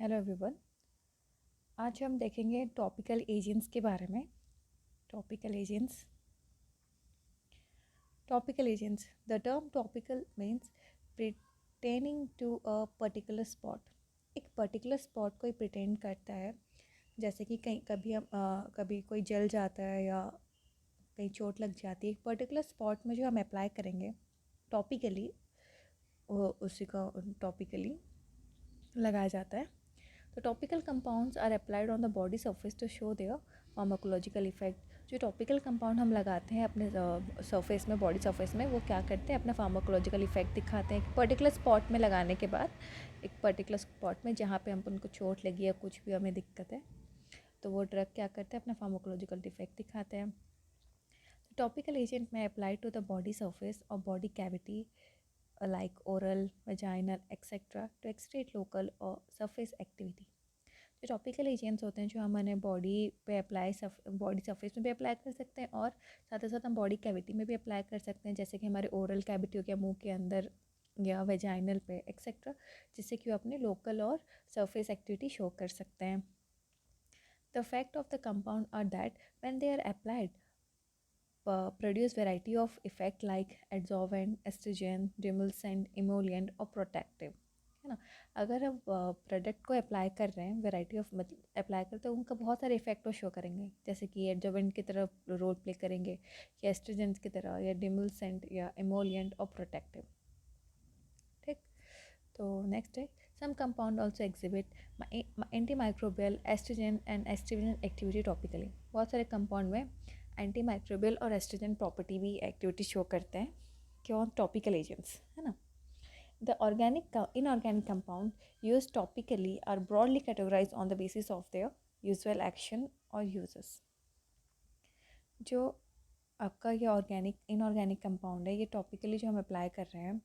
Hello everyone. आज हम देखेंगे टॉपिकल एजेंट्स के बारे में। Topical agents topical agents the term topical means pertaining to a particular spot. एक पर्टिकुलर स्पॉट कोई प्रिटेंड करता है, जैसे कि कहीं कभी कोई जल जाता है या कहीं चोट लग जाती है। एक पर्टिकुलर स्पॉट में जो हम अप्लाई करेंगे टॉपिकली, उसी का टॉपिकली लगाया जाता है। तो topical compounds are applied on the body surface to show their pharmacological effect. जो टॉपिकल कंपाउंड हम लगाते हैं अपने सरफेस में, बॉडी सरफेस में, वो क्या करते हैं, अपना फार्माकोलॉजिकल इफेक्ट दिखाते हैं। एक पर्टिकुलर स्पॉट में लगाने के बाद, एक पर्टिकुलर स्पॉट में जहाँ पे हम उनको चोट लगी या कुछ भी हमें दिक्कत है, तो वो ड्रग क्या करते हैं, अपना फार्माकोलॉजिकल इफेक्ट दिखाते हैं। टॉपिकल एजेंट में apply to the body surface और body cavity like oral, vaginal, etc. to extrait local or surface activity। जो टॉपिकल एजेंट्स होते हैं जो हमने बॉडी पे अप्लाई, बॉडी सरफेस में भी अप्लाई कर सकते हैं और साथ ही साथ हम बॉडी कैविटी में भी अप्लाई कर सकते हैं, जैसे कि हमारे ओरल कैविटी हो गया, मुंह के अंदर, या वेजाइनल पे एक्सेट्रा, जिससे कि वो अपने लोकल और सरफेस एक्टिविटी शो कर सकते हैं। The effect of the compound are that when they are applied produce variety of effect like adsorbent, estrogen, demulcent, emollient और protective, है ना। अगर हम प्रोडक्ट को अप्लाई कर रहे हैं, वेराइटी ऑफ मतलब अप्लाई करते हैं, उनका बहुत सारे इफेक्ट वो शो करेंगे, जैसे कि एडजोवेंट की तरह रोल प्ले करेंगे, या एस्ट्रोजेंस की तरह, या डिमुलसेंट, या एमोलियंट और प्रोटेक्टिव। ठीक, तो नेक्स्ट है some compound also exhibit antimicrobial, estrogen and estrogen activity topically. बहुत सारे कंपाउंड में एंटी माइक्रोबियल और एस्ट्रोजन प्रॉपर्टी भी एक्टिविटी शो करते हैं, क्यों, टॉपिकल एजेंट्स, है ना। The organic inorganic compound use topically are broadly categorize on the basis of their usual action और यूजेस। जो आपका ये ऑर्गेनिक इनऑर्गेनिक कंपाउंड है, ये टॉपिकली जो हम अप्लाई कर रहे हैं,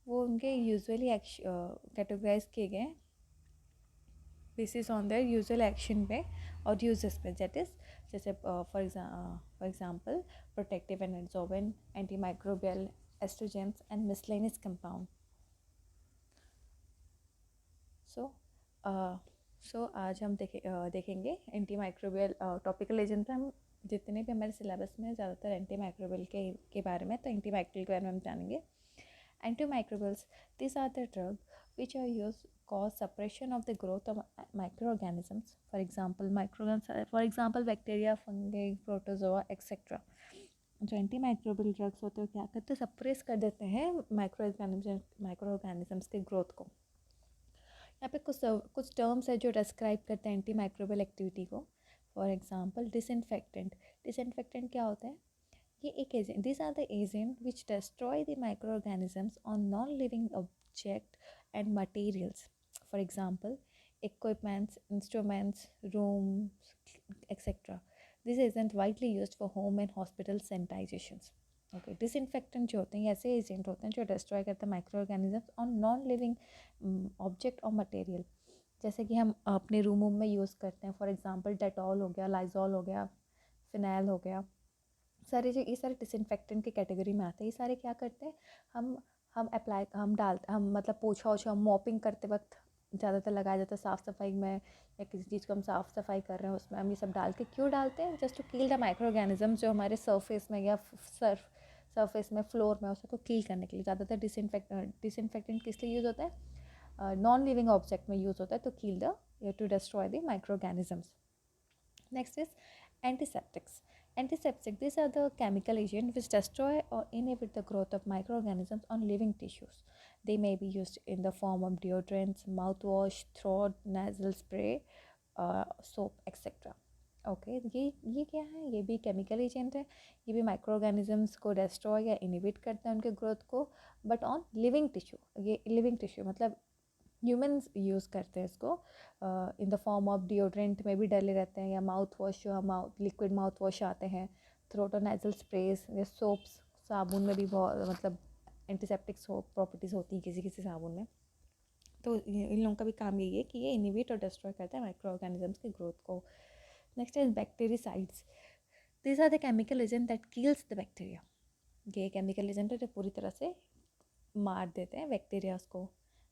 वो उनके यूजुअली कैटेगराइज किए गए basis on their usual action पे और यूजेस पे, दैट इज जैसे for example protective and adsorbent, anti microbial, astringents and miscellaneous compound. So आज हम देखेंगे एंटी माइक्रोबियल टॉपिकल एजेंट। हम जितने भी हमारे सिलेबस में ज़्यादातर एंटी माइक्रोबियल के बारे में, तो एंटी माइक्रोबियल के बारे में हम जानेंगे। Antimicrobials, these are the drugs which are used cause suppression of the growth of microorganisms. For example, bacteria, fungi, protozoa, etc. जो एंटी माइक्रोबियल ड्रग्स होते हैं क्या करते हैं, सप्रेस कर देते हैं माइक्रो ऑर्गेनिजम्स के ग्रोथ को। यहाँ पे कुछ टर्म्स है जो डिस्क्राइब करते हैं एंटी माइक्रोबियल एक्टिविटी को। For example disinfectant. डिसइंफेक्टेंट क्या होता है, ये एक agent, this are the agent which destroy the microorganisms on non living object and materials. For example equipments, instruments, rooms, etc. This isn't widely used for home and hospital sanitizations. Okay, disinfectant जो होते हैं ऐसे agent होते हैं जो destroy करते हैं micro organisms on non living object और मटेरियल, जैसे कि हम अपने रूमों में यूज़ करते हैं। फॉर एग्जांपल डेटॉल हो गया, लाइजॉल हो गया, फिनाइल हो गया, सारे जो ये सारे डिसइंफेक्टेंट की कैटेगरी में आते हैं। ये सारे क्या करते हैं, हम मतलब पोछा ओछा मॉपिंग करते वक्त ज़्यादातर लगाया जाता है साफ़ सफाई में, या किसी चीज़ को हम साफ़ सफाई कर रहे हैं उसमें हम ये सब डाल के क्यों डालते हैं, just to kill the microorganism जो हमारे सरफेस में या सरफेस में, फ्लोर में, उसको किल करने के लिए। ज़्यादातर डिसइंफेक्टेंट किस लिए यूज़ होता है, नॉन लिविंग ऑब्जेक्ट में यूज़ होता है, तो किल द या to destroy the microorganisms. Next is antiseptics. Antiseptic, these are the chemical agents which destroy or inhibit the growth of microorganisms on living tissues. They may be used in the form of deodorants, mouthwash, throat, nasal spray, soap, etc. Okay, ये क्या है, ये भी chemical agent है, ये भी micro organisms को destroy या इनहिबिट करते हैं उनके ग्रोथ को, बट ऑन लिविंग टिश्यू। ये लिविंग टिश्यू मतलब ह्यूमन्स यूज़ करते हैं इसको in the form of deodorant में भी डले रहते हैं, या माउथ वॉश जो हम लिक्विड माउथ वॉश आते हैं, थ्रोट और नेजल स्प्रेज, या सोप्स, साबुन में भी बहुत मतलब एंटीसेप्टिक सोप प्रॉपर्टीज़ होती हैं किसी किसी साबुन में। तो इन लोगों का भी काम यही है कि ये इनहिबिट और डिस्ट्रॉय करते हैं माइक्रो ऑर्गेनिजम्स के ग्रोथ को। Next is bactericides. This are the chemical agent that kills the bacteria. ये केमिकल एजेंट है जो पूरी तरह से मार देते हैं बैक्टीरियाज को।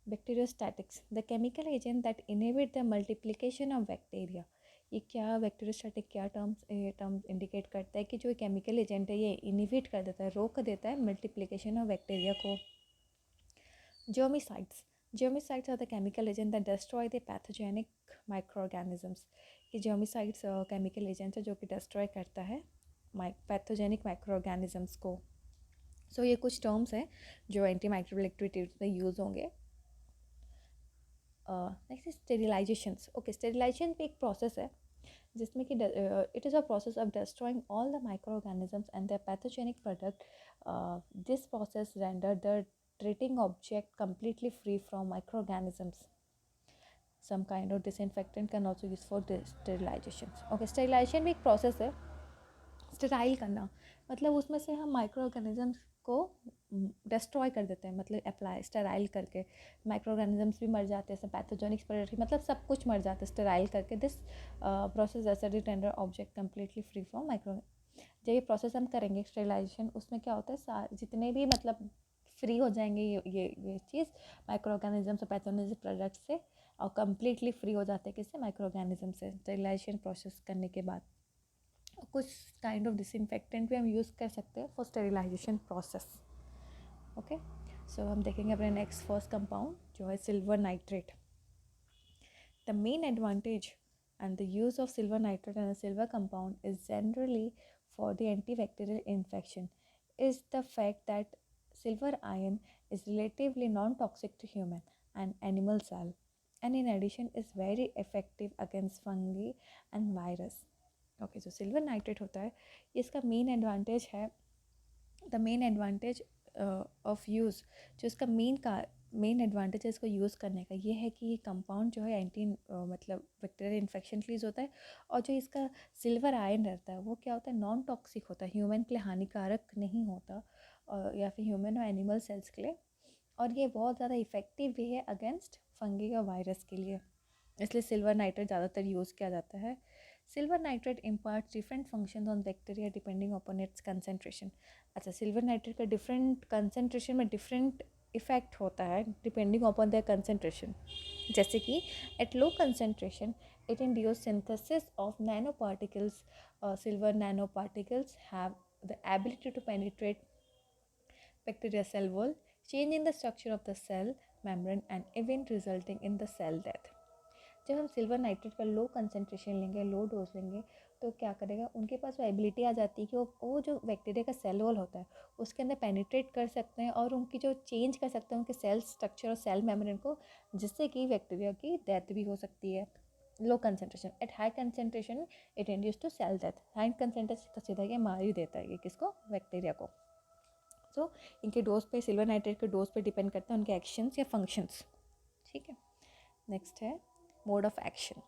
Bacteriostatics, the chemical agent that inhibit the multiplication of bacteria. ये क्या बैक्टीरियोस्टैटिक क्या टर्म इंडिकेट करता है कि जो केमिकल एजेंट है ये इनहिबिट कर देता है, रोक देता है मल्टीप्लिकेशन ऑफ बैक्टीरिया को। Germicides. Germicides are the chemical agent that destroy the pathogenic microorganisms. ये germicides chemical agent है जो कि destroy करता है pathogenic microorganisms को. So ये कुछ terms हैं जो antimicrobial activities में use होंगे. Next is sterilizations. Okay, sterilization भी एक process है जिसमें कि it is a process of destroying all the microorganisms and their pathogenic product. This process render the treating object completely free from microorganisms. Some kind of disinfectant can also use for sterilization. Okay, sterilization भी एक process है. Sterile करना मतलब उसमें से हम micro organisms को destroy कर देते हैं, मतलब अप्लाई स्टेराइल करके माइक्रो ऑर्गेनिजम्स भी मर जाते हैं, पैथोजेनिक्स मतलब सब कुछ मर जाता है स्टेराइल करके. This process as tender object completely free from micro. जब ये प्रोसेस हम करेंगे स्टेरिलाइजेशन, उसमें क्या होता है जितने भी मतलब फ्री हो जाएंगे ये चीज़ माइक्रो ऑर्गेनिजम से पैथोजेनिक प्रोडक्ट से, और कम्प्लीटली फ्री हो जाते हैं किससे, माइक्रो ऑर्गेनिजम से स्टेरिलाइजेशन प्रोसेस करने के बाद. कुछ काइंड ऑफ डिसइंफेक्टेंट भी हम यूज़ कर सकते हैं फॉर स्टेरिलाइजेशन प्रोसेस. ओके, सो हम देखेंगे अपने नेक्स्ट फर्स्ट कंपाउंड जो है silver nitrate. The main advantage and the use of silver nitrate and a silver compound is generally for the antibacterial infection is the fact that silver ion is relatively non-toxic to human and animal cell, and in addition is very effective against fungi and virus. Okay, जो silver nitrate होता है इसका main advantage है, the main advantage of use, जो इसका main advantage है इसको use करने का, ये है कि ये कंपाउंड जो है एंटी मतलब बैक्टीरियल इन्फेक्शन के लिए होता है, और जो इसका सिल्वर आयन रहता है वो क्या होता है, नॉन टॉक्सिक होता है, ह्यूमन के लिए हानिकारक नहीं होता, या फिर ह्यूमन और एनिमल सेल्स के लिए, और ये बहुत ज़्यादा इफ़ेक्टिव भी है अगेंस्ट फंगी और वायरस के लिए, इसलिए सिल्वर नाइट्रेट ज़्यादातर यूज़ किया जाता है. Silver nitrate imparts different functions on bacteria depending upon its concentration. अच्छा, सिल्वर नाइट्रेट का डिफरेंट कंसनट्रेशन में डिफरेंट इफेक्ट होता है डिपेंडिंग अपॉन देयर कंसनट्रेशन. जैसे कि at low concentration it induce synthesis of nanoparticles. Silver nanoparticles have the ability to penetrate bacteria cell wall, changing the structure of the cell membrane and even resulting in the cell death. जब हम silver nitrate का low concentration लेंगे, low dose लेंगे, तो क्या करेगा, उनके पास वो एबिलिटी आ जाती है कि वो जो बैक्टीरिया का सेल वॉल होता है उसके अंदर पेनिट्रेट कर सकते हैं और उनकी जो चेंज कर सकते हैं उनके सेल स्ट्रक्चर और सेल मेम्ब्रेन को, जिससे कि बैक्टीरिया की डेथ भी हो सकती है. Low concentration. At high concentration it induce to cell death. High concentration तो सीधा ये मार ही देता है ये किसको, बैक्टीरिया को. सो इनके डोज पे, सिल्वर नाइट्रेट के डोज पे डिपेंड करता है उनके एक्शंस या फंक्शंस. ठीक है, नेक्स्ट है mode of action.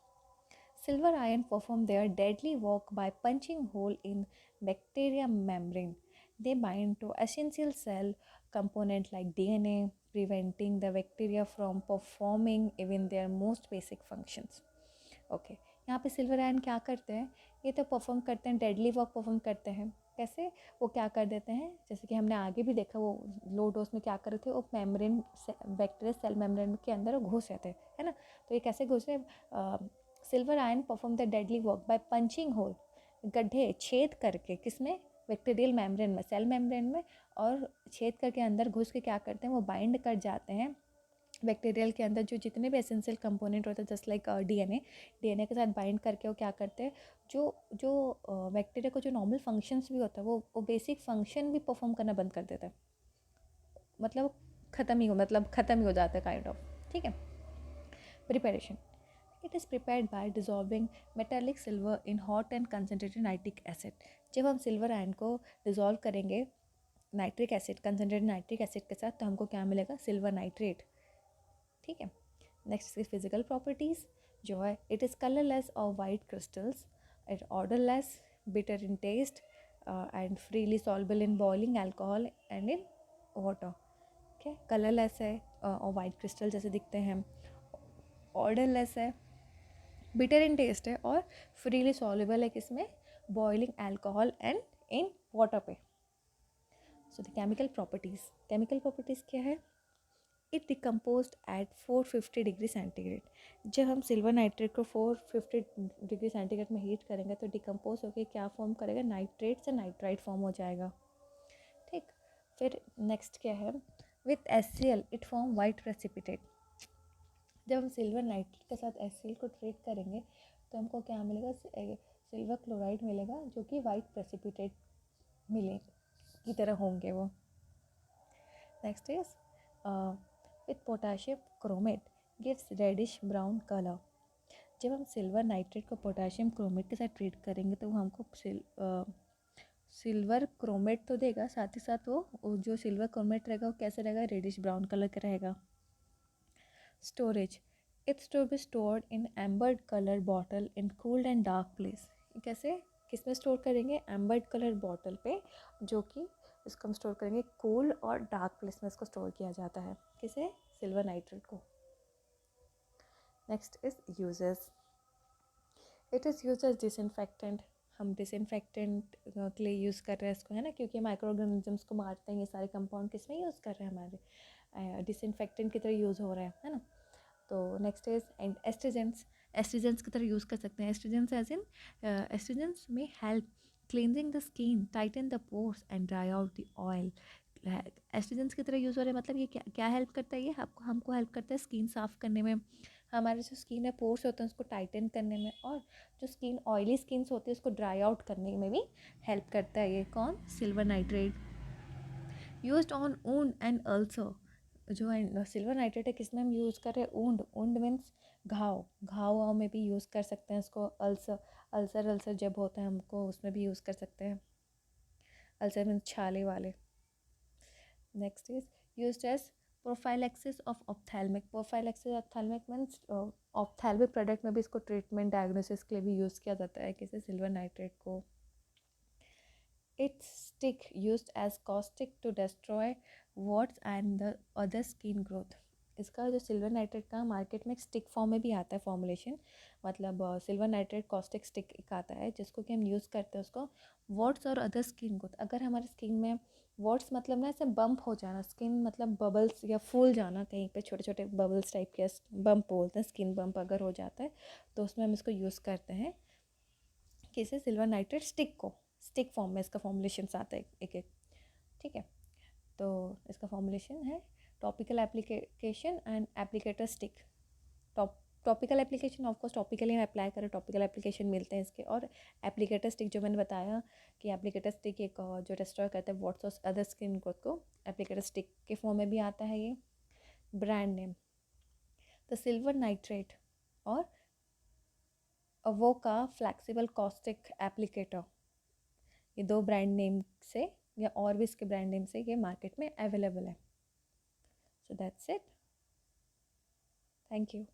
Silver ion perform their deadly work by punching hole in bacteria membrane. They bind to essential cell component like DNA, preventing the bacteria from performing even their most basic functions. Okay, यहाँ पे silver ion क्या करते हैं, ये तो perform करते हैं, deadly work perform करते हैं. कैसे, वो क्या कर देते हैं, जैसे कि हमने आगे भी देखा वो लो डोज में क्या कर रहे थे, वो मेम्ब्रेन बैक्टीरिया सेल मेम्ब्रेन के अंदर वो घुस रहे थे, है ना. तो ये कैसे घुस रहे, silver ion perform the deadly work by punching hole, गड्ढे छेद करके, किसमें, बैक्टीरियल मेम्ब्रेन में, सेल मेम्ब्रेन में, और छेद करके अंदर घुस के क्या करते हैं, वो बाइंड कर जाते हैं बैक्टीरियल के अंदर जो जितने भी एसेंशियल कंपोनेंट होते हैं, जस्ट लाइक डीएनए के साथ बाइंड करके वो क्या करते हैं, जो जो बैक्टीरिया को जो नॉर्मल फंक्शंस भी होता है वो बेसिक फंक्शन भी परफॉर्म करना बंद कर देता है, मतलब ख़त्म ही हो जाता है काइंड ऑफ. ठीक है, preparation. It is prepared by dissolving metallic silver in hot and concentrated nitric acid. जब हम सिल्वर आयन को डिजॉल्व करेंगे nitric acid, concentrated nitric acid के साथ, तो हमको क्या मिलेगा, सिल्वर नाइट्रेट. ठीक है, नेक्स्ट इसकी फिजिकल प्रॉपर्टीज़ जो है, इट इज़ कलरलेस और white crystals, it odourless, bitter in taste and freely soluble in boiling alcohol and in water. ठीक है, कलरलेस है और वाइट क्रिस्टल जैसे दिखते हैं, ऑर्डरलेस है, बिटर इन टेस्ट है, और फ्रीली सॉल्युबल है किसमें, boiling alcohol and in water पे. सो द केमिकल प्रॉपर्टीज़ क्या है, it decomposed at 450 degree centigrade. जब हम सिल्वर नाइट्रेट को 450 डिग्री सेंटीग्रेड में हीट करेंगे तो डिकम्पोज होकर क्या फॉर्म करेगा, नाइट्रेट से नाइट्राइट फॉर्म हो जाएगा। ठीक, फिर नेक्स्ट क्या है, with HCl it form white precipitate. जब हम सिल्वर नाइट्रेट के साथ HCl को ट्रीट करेंगे तो हमको क्या मिलेगा, सिल्वर क्लोराइड मिलेगा, जो कि वाइट प्रेसिपिटेट मिले की तरह होंगे वो। Next is with potassium chromate gives reddish brown colour. जब हम सिल्वर नाइट्रेट को पोटाशियम क्रोमेट के साथ ट्रीट करेंगे तो वो हमको सिल्वर क्रोमेट तो देगा, साथ ही साथ वो जो सिल्वर क्रोमेट रहेगा वो कैसे रहेगा, रेडिश ब्राउन कलर का रहेगा। Storage, it's to be stored in ambered colour bottle in cooled and dark place. कैसे, किस में स्टोर करेंगे, एम्बर्ड कलर बॉटल पे, जो कि इसको हम स्टोर करेंगे कूल और डार्क प्लेस में इसको स्टोर किया जाता है, किसे, सिल्वर नाइट्रेट को। Next is uses, it is use as disinfectant. हम डिसइंफेक्टेंट के लिए यूज़ कर रहे हैं इसको, है ना, क्योंकि माइक्रो ऑर्गेनिजम्स को मारते हैं, ये सारे कंपाउंड किस में यूज़ कर रहे हैं, हमारे डिसइंफेक्टेंट की तरह यूज़ हो रहे हैं, है ना। तो नेक्स्ट इज एंड एस्ट्रीजेंट्स, एस्ट्रीजेंट्स की तरह यूज़ कर सकते हैं। एस्ट्रीजेंट्स एज इन एस्ट्रीजेंट्स में help cleansing the skin, tighten the pores and dry out the oil. Astringents की तरह यूज़ हो रहे हैं, मतलब ये क्या क्या हेल्प करता है, ये हमको हेल्प करता है स्किन साफ़ करने में, हमारे जो स्किन है पोर्स होते हैं उसको टाइटन करने में, और जो स्किन ऑयली स्किन्स होती है उसको ड्राई आउट करने में भी हेल्प करता है। ये कौन, silver nitrate. Used on wound and ulcer, जो सिल्वर नाइट्रेट है किस में हम यूज़ कर रहे हैं, वुंड, वुंड मीन्स घाव, घाव में भी यूज़ कर सकते हैं इसको। अल्सर जब होता है हमको उसमें भी यूज़ कर सकते हैं, अल्सर मीन्स छाले वाले। Next is used as prophylaxis of ophthalmic. Prophylaxis ophthalmic means ophthalmic product में भी इसको ट्रीटमेंट डायग्नोसिस के लिए भी यूज़ किया जाता है, किसी सिल्वर नाइट्रेट को। It's stick used as caustic to destroy warts and the other skin growth. इसका जो सिल्वर नाइट्रेट का मार्केट में स्टिक फॉर्म में भी आता है फॉर्मुलेशन, मतलब सिल्वर नाइट्रेट कॉस्टिक स्टिक एक आता है जिसको कि हम यूज़ करते हैं उसको वॉट्स और अदर स्किन ग्रोथ। अगर हमारे स्किन में वॉट्स मतलब ना ऐसे बम्प हो जाना, स्किन मतलब बबल्स या फूल जाना, कहीं पे छोटे छोटे बबल्स टाइप के बम्प बोलते हैं, स्किन बम्प अगर हो जाता है तो उसमें हम इसको यूज़ करते हैं, किसे, सिल्वर नाइट्रेट स्टिक को। स्टिक फॉर्म में इसका फॉर्मुलेशन आता है एक एक, ठीक है। तो इसका फॉर्मुलेशन है topical application and applicator stick. Topical application of course topically apply करें, टॉपिकल एप्लीकेशन मिलते हैं इसके, और एप्लीकेटर स्टिक जो मैंने बताया कि एप्लीकेटर स्टिक एक जो डिस्ट्रॉय करता है व्हाट्स और अदर स्किन ग्रोथ को, एप्लीकेटर स्टिक के फॉर्म में भी आता है ये। Brand name, the silver nitrate और अवोका फ्लैक्सिबल कॉस्टिक एप्लीकेटर, ये दो ब्रांड नेम से या और भी इसके ब्रांड नेम से ये मार्केट में अवेलेबल है। So that's it, thank you.